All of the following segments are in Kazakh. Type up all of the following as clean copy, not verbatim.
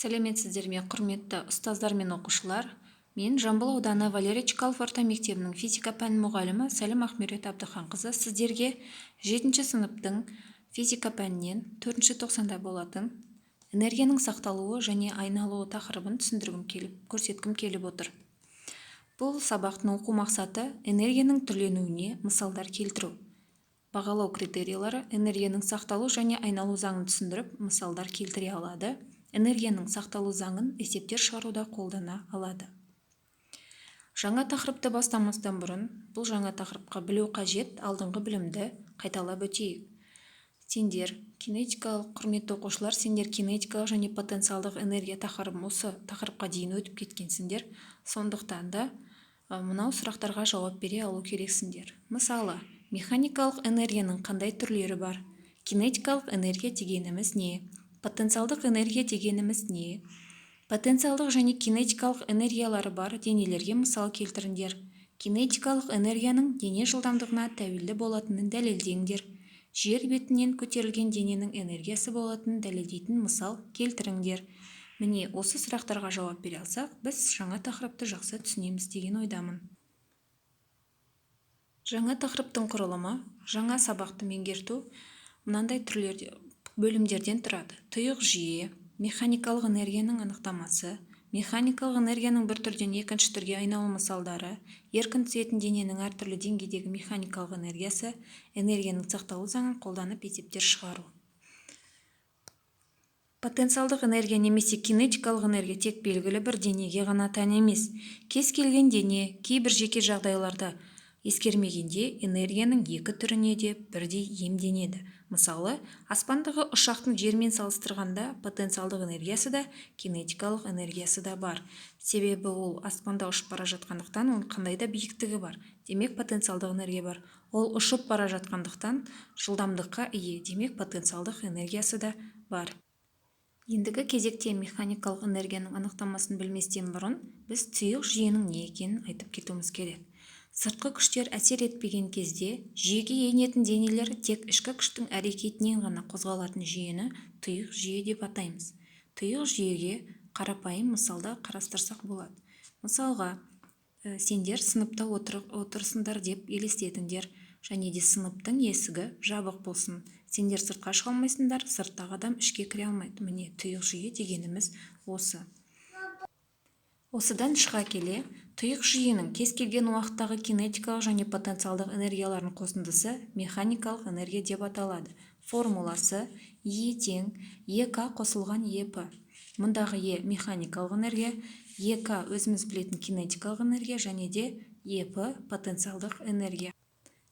Сәлеметсіздер ме, құрметті ұстаздар мен оқушылар. Мен Жамбыл ауданы Валерий Чкалов орта мектебінің физика пәні мұғалімі Сәлім Ахмерет Абдыханқызы сіздерге 7-ші сыныптың физика пәнінен 4-ші тоқсанда болатын энергияның сақталуы және айналуы тақырыбын көрсеткім келіп отыр. Бұл сабақтың оқу мақсаты энергияның түрленуіне мысалдар келтіру. Бағалау критериялары энергияның сақталу және айналу заңын түсіндіріп, мысалдар келтіре алады. Энергияның сақталу заңын есептер шығаруда қолдана алады. Жаңа тақырыпты бастамастан бұрын, бұл жаңа тақырыпқа білу қажет, алдыңғы білімді қайталап өтейік. Сендер кинетикалық, құрметті оқушылар, сендер кинетикалық және потенциалдық энергия тақырыбын осы тақырыпқа дейін өтіп кеткенсіңдер. Сондықтан да мынау сұрақтарға жауап бере алу керексіңдер. Мысалы, механикалық энергияның қандай түрлері бар? Кинетикалық энергия дегеніміз не? Потенциалдық энергия дегеніміз не? Потенциалдық және кинетикалық энергиялары бар денелерге мысал келтіріңдер. Кинетикалық энергияның дене жылдамдығына тәуелді болатынын дәлелдеңдер. Жер бетінен көтерілген дененің энергиясы болатынын дәлелдейтін мысал келтіріңдер. Міне, осы сұрақтарға жауап бере алсақ, біз жаңа тақырыпты жақсы түсінеміз деген ойдамын. Жаңа тақырыптың құрылымы, жаңа сабақты меңгерту мынандай бөлімдерден тұрады. Тұйық жүйе, механикалық энергияның анықтамасы, механикалық энергияның бір түрден екінші түрге айналу мысалдары, еркін түсетін дененің әртүрлі деңгейдегі механикалық энергиясы, энергияның сақталу заңын қолданып есептер шығару. Потенциалдық энергия немесе кинетикалық энергия тек белгілі бір денеге ғана тән емес. Кез келген дене, кейбір жеке жағдайларда ескермегенде энергияның екі түріне де бірдей иемденеді. Мысалы, аспандағы ұшақтың жермен салыстырғанда потенциалдық энергиясы да, кинетикалық энергиясы да бар. Себебі ол аспанда ұшып бара жатқандықтан оның қандай да биіктігі бар. Демек, потенциалдық энергия бар. Ол ұшып бара жатқандықтан жылдамдыққа ие. Демек, потенциалдық энергиясы да бар. Ендігі кезекте механикалық энергияның анықтамасын білместен бұрын біз тұйық жүйенің не екенін айтып кетуіміз керек. Сыртқы күштер әсер етпеген кезде жүйеге енетін денелер тек ішкі күштің әрекетінен ғана қозғалатын жүйені тұйық жүйе деп атаймыз. Тұйық жүйеге қарапайым мысалда қарастырсақ болады. Мысалға, сендер сыныпта отырсыңдар деп елестетіңдер, және де сыныптың есігі жабық болсын. Сендер сыртқа шыға алмайсыңдар, сырттағы адам ішке кіре алмайды. Міне, тұйық жүйе дегеніміз осы. Осыдан шыға келе, тұйық жүйенің кез келген уақыттағы кинетикалық және потенциалдық энергиялардың қосындысы механикалық энергия деп аталады. Формуласы E тең ЕК қосылған ЕП. Мұндағы Е механикалық энергия, ЕК өзіміз білетін кинетикалық энергия және де ЕП потенциалдық энергия.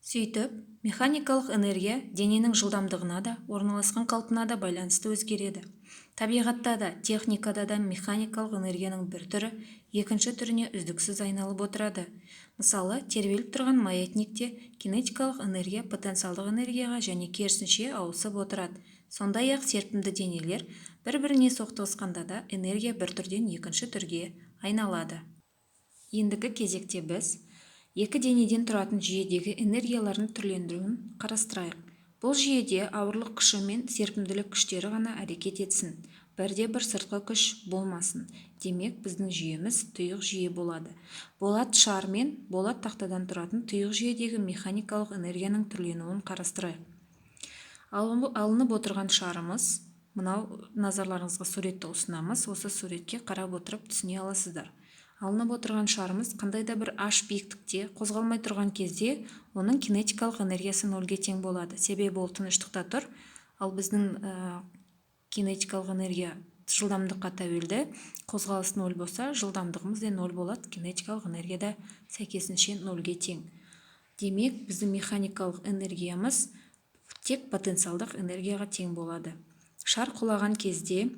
Сөйтіп, механикалық энергия дененің жылдамдығына да, орналасқан қалпына да байланысты өзгереді. Табиғатта да, техникада да механикалық энергияның бір түрі екінші түріне үздіксіз айналып отырады. Мысалы, тербеліп тұрған маятникте кинетикалық энергия потенциалдық энергияға және керісінше ауысып отырады. Сондай-ақ серпімді денелер бір-біріне соқтығысқанда да энергия бір түрден екінші түрге айналады. Ендігі кезекте біз екі денеден тұратын жүйедегі энергиялардың түрлендіруін қарастырайық. Бұл жүйеде ауырлық күші мен серпімділік күштері ғана әрекет етсін. Бірде-бір сыртқы күш болмасын. Демек, біздің жүйеміз тұйық жүйе болады. Болат шар мен болат тақтадан тұратын тұйық жүйедегі механикалық энергияның түрленуін қарастырайық. Алынып отырған шарымыз, мынау назарларыңызға суретті ұсынамыз. Осы суретке қарап отырып түсіне аласыздар. Алынып отырған шарымыз қандай да бір h биіктікте қозғалмай тұрған кезде оның кинетикалық энергиясы нөлге тең болады. Себебі ол тыныштықта тұр, ал біздің кинетикалық энергия жылдамдыққа тәуелді. Қозғалыс 0 болса, жылдамдығымыз да 0 болады. Кинетикалық энергия да сәйкесінше нөлге тең. Демек, біздің механикалық энергиямыз тек потенциалдық энергияға тең болады. Шар құлаған кезде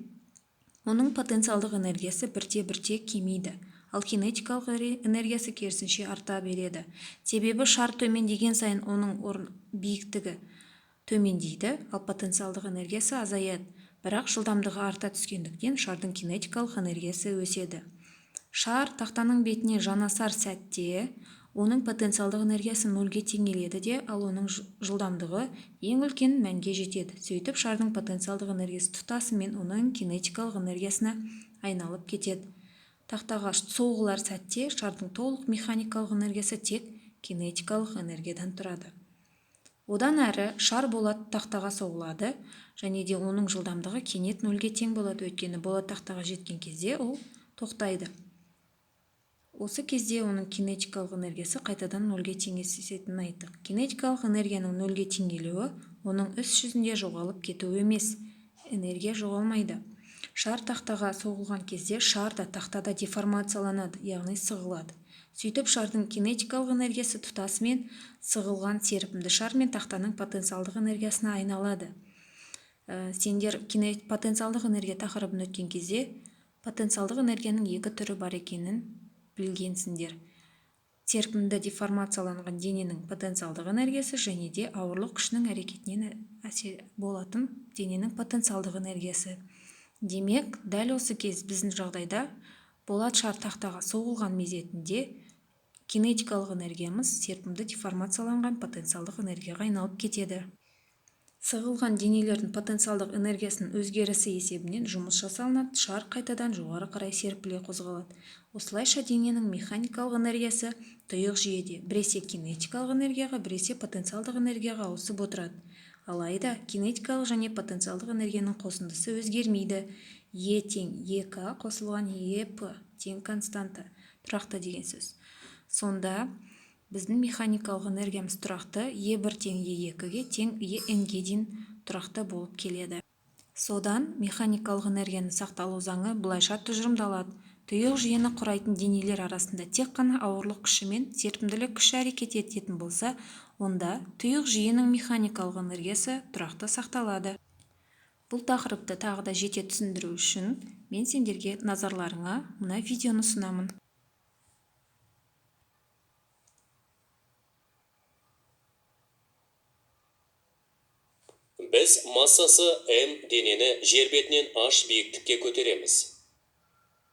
оның потенциалдық энергиясы бірте-бірте кемейді. Ал кинетикалық энергиясы керісінше арта береді. Себебі шар төмендеген сайын оның биіктігі төмендейді, ал потенциалдық энергиясы азаяды. Бірақ жылдамдығы арта түскендіктен шардың кинетикалық энергиясы өседі. Шар тақтаның бетіне жанасар сәтте оның потенциалдық энергиясы нөлге тең келеді де, ал оның жылдамдығы ең үлкен мәнге жетеді. Сөйтіп шардың потенциалдық энергиясы тұтасымен оның кинетикалық энергиясына айналып кетеді. Тақтаға соғылар сәтте шардың толық механикалық энергиясы тек кинетикалық энергиядан тұрады. Одан әрі шар болат тақтаға соғылады және де оның жылдамдығы кенет нөлге тең болады, өйткені болат тақтаға жеткен кезде ол тоқтайды. Осы кезде оның кинетикалық энергиясы қайтадан нөлге теңесетінін айттық. Кинетикалық энергияның нөлге теңелуі оның іс жүзінде жоғалып кетуі емес, энергия жоғалмайды. Шар тақтаға соғылған кезде шар да тақтада деформацияланады, яғни сығылады. Сөйтіп шардың кинетикалық энергиясы тұтасымен сығылған серпімді шар мен тақтаның потенциалдық энергиясына айналады. Сендер потенциалдық энергия тақырыбын өткен кезде потенциалдық энергияның екі түрі бар екенін білгенсіңдер. Серпімді деформацияланған дененің потенциалдық энергиясы және де ауырлық күшінің әрекетінен әсер болатын дененің потенциалдық энергиясы. Демек, дәл осы кез біздің жағдайда болат шар тақтаға соғылған мезетінде кинетикалық энергиямыз серпімді деформацияланған потенциалдық энергияға айналып кетеді. Сығылған денелердің потенциалдық энергиясының өзгерісі есебінен жұмыс жасалынады, шар қайтадан жоғары қарай серпіле қозғалады. Осылайша дененің механикалық энергиясы тұйық жүйеде біресе кинетикалық энергияға, біресе потенциалдық энергияға ауысып отырады. Алайда кинетикалық және потенциалдық энергияның қосындысы өзгермейді. Е тең ЕК қосылған ЕП тең константа тұрақты деген сөз. Сонда біздің механикалық энергиямыз тұрақты Е1 тең Е2-ге тең Енге дейін тұрақты болып келеді. Содан механикалық энергияның сақталу заңы былайша тұжырымдалады. Тұйық жүйені құрайтын денелер арасында тек қана ауырлық күші мен серпімділік күші әрекет ететін болса, онда тұйық жүйенің механикалық энергиясы тұрақты сақталады. Бұл тақырыпты тағы да жете түсіндіру үшін мен сендерге назарларыңа мына видеоны ұсынамын. Біз массасы М денені жер бетінен H биіктікке көтереміз.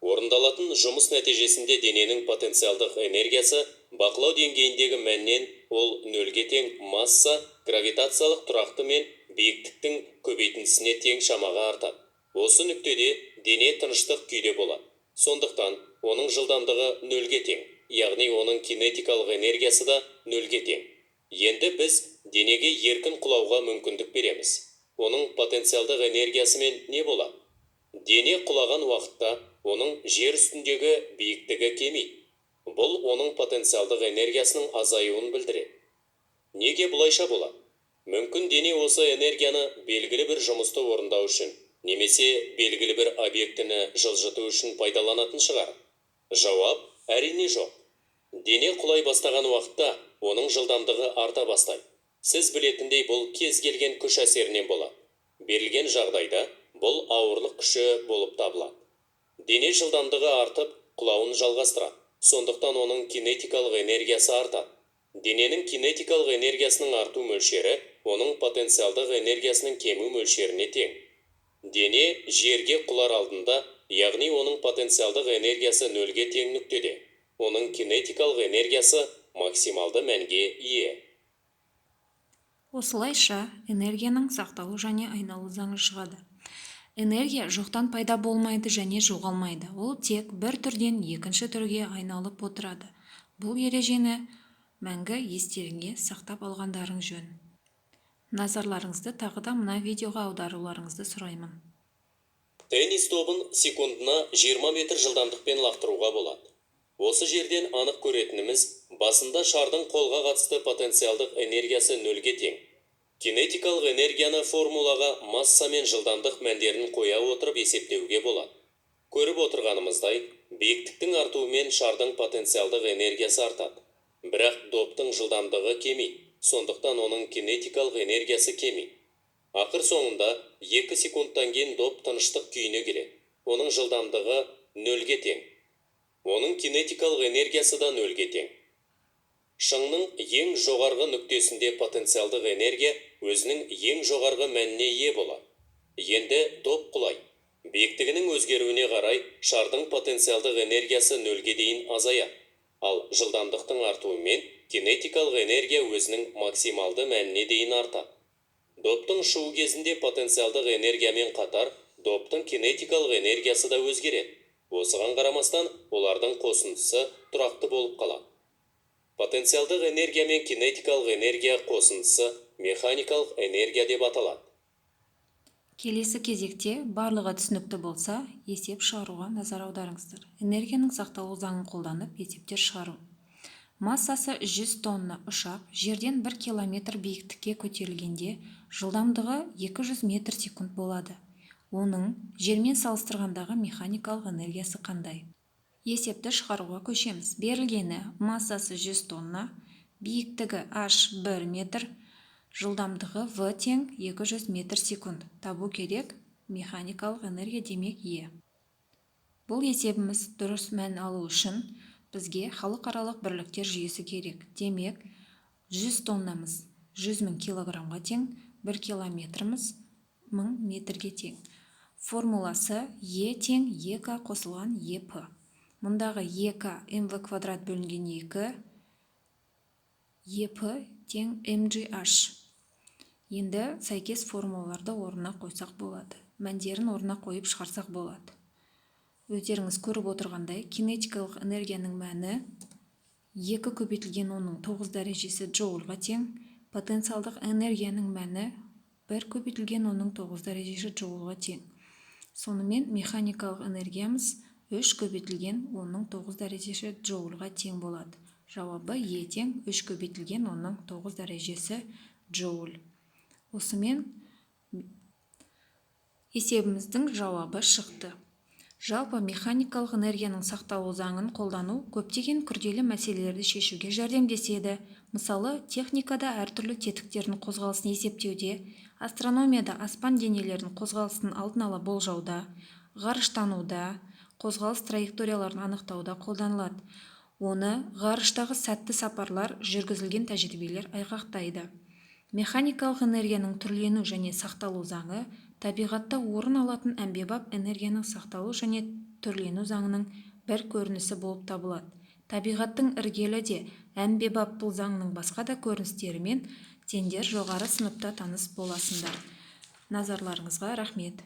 Орындалатын жұмыс нәтижесінде дененің потенциалдық энергиясы бақылау деңгейіндегі мәннен ол нөлге тең масса гравитациялық тұрақты мен биіктіктің көбейтіндісіне тең шамаға артады. Осы нүктеде дене тыныштық күйде болады. Сондықтан оның жылдамдығы нөлге тең, яғни оның кинетикалық энергиясы да нөлге тең. Енді біз денеге еркін құлауға мүмкіндік береміз. Оның потенциалдық энергиясымен не болады? Дене құлаған уақытта оның жер үстіндегі биіктігі кемейді. Бұл оның потенциалдық энергиясының азаюын білдіреді. Неге бұлайша болады? Мүмкін дене осы энергияны белгілі бір жұмысты орындау үшін, немесе белгілі бір объектіні жылжыту үшін пайдаланатын шығар. Жауап әрине жоқ. Дене құлай бастаған уақытта оның жылдамдығы арта бастайды. Сіз білетіндей бұл кез келген күш әсерінен болады. Берілген жағдайда бұл ауырлық күші болып табылады. Дене жылдамдығы артып, құлауын жалғастырады. Сондықтан оның кинетикалық энергиясы артады. Дененің кинетикалық энергиясының арту мөлшері оның потенциалдық энергиясының кему мөлшеріне тең. Дене жерге құлар алдында, яғни оның потенциалдық энергиясы нөлге тең нүктеде. Оның кинетикалық энергиясы максималды мәнге ие. Осылайша энергияның сақталу және айналу заңы шығады. Энергия жоқтан пайда болмайды және жоғалмайды. Ол тек бір түрден екінші түрге айналып отырады. Бұл ережені мәңгі естеріңе сақтап алғандарың жөн. Назарларыңызды тағы да мына видеоға аударуларыңызды сұраймын. Теннис добын секундына 20 метр жылдамдықпен лақтыруға болады. Осы жерден анық көретініміз, басында шардың қолға қатысты потенциалдық энергиясы нөлге тең. Кинетикалық энергияны формулаға масса мен жылдамдық мәндерін қоя отырып есептеуге болады. Көріп отырғанымыздай, биіктіктің артуымен шардың потенциалдық энергиясы артады. Бірақ доптың жылдамдығы кемейді, сондықтан оның кинетикалық энергиясы кемейді. Ақыр соңында 2 секундтан кейін доп тыныштық күйіне келеді. Оның жылдамдығы нөлге тең. Оның кинетикалық энергиясы да нөлге тең. Шыңның ең жоғарғы нүктесінде потенциалдық энергия өзінің ең жоғарғы мәніне ие болады. Енді доп құлайды. Биіктігінің өзгеруіне қарай шардың потенциалдық энергиясы нөлге дейін азаяды. Ал жылдамдықтың артуымен кинетикалық энергия өзінің максималды мәніне дейін артады. Доптың ұшуы кезінде потенциалдық энергиямен қатар, доптың кинетикалық энергиясы да өзгереді. Осыған қарамастан, олардың қосындысы тұрақты болып қалады. Потенциалдық энергия мен кинетикалық энергия қосындысы механикалық энергия деп аталады. Келесі кезекте барлығы түсінікті болса, есеп шығаруға назар аударыңыздар. Энергияның сақталу заңын қолданып есептер шығару. Массасы 100 тонна ұшақ жерден 1 километр биіктікке көтерілгенде жылдамдығы 200 метр секунд болады. Оның жермен салыстырғандағы механикалық энергиясы қандай? Есепті шығаруға көшеміз. Берілгені массасы 100 тонна, биіктігі h 1 метр, жылдамдығы v тең 200 метр секунд. Табу керек механикалық энергия демек Е. Бұл есебіміз дұрыс мән алу үшін бізге халықаралық бірліктер жүйесі керек. Демек, 100 тоннамыз 100 000 килограммға тең, 1 километріміз 1000 метрге тең. Формуласы Е тең ЕК қосылған ЕП. Мұндағы ЕК МВ квадрат бөлінген 2, ЕП тең МГH. Енді сәйкес формулаларды орнына қойсақ болады. Мәндерін орнына қойып шығарсақ болады. Өздеріңіз көріп отырғандай, кинетикалық энергияның мәні 2 көбейтілген оның 9 дәрежесі джоульға тең, потенциалдық энергияның мәні 1 көбейтілген оның 9 дәрежесі джоульға тең. Сонымен механикалық энергиямыз 3 көбейтілген оның 9 дәрежесі джоульға тең болады. Жауабы Е тең 3 көбейтілген оның 9 дәрежесі джоуль. Осымен есебіміздің жауабы шықты. Жалпы механикалық энергияның сақталу заңын қолдану көптеген күрделі мәселелерді шешуге жәрдемдеседі. Мысалы, техникада әртүрлі тетіктердің қозғалысын есептеуде, астрономияда аспан денелерінің қозғалысын алдын ала болжауда, ғарыштануда, қозғалыс траекторияларын анықтауда қолданылады. Оны ғарыштағы сәтті сапарлар жүргізілген тәжірибелер айғақтайды. Механикалық энергияның түрлену және сақталу заңы табиғатта орын алатын әмбебап энергияның сақталу және түрлену заңының бір көрінісі болып табылады. Табиғаттың іргелі де әмбебап бұл заңның басқа да көріністерімен сендер жоғары сыныпта таныс боласыңдар. Назарларыңызға рахмет.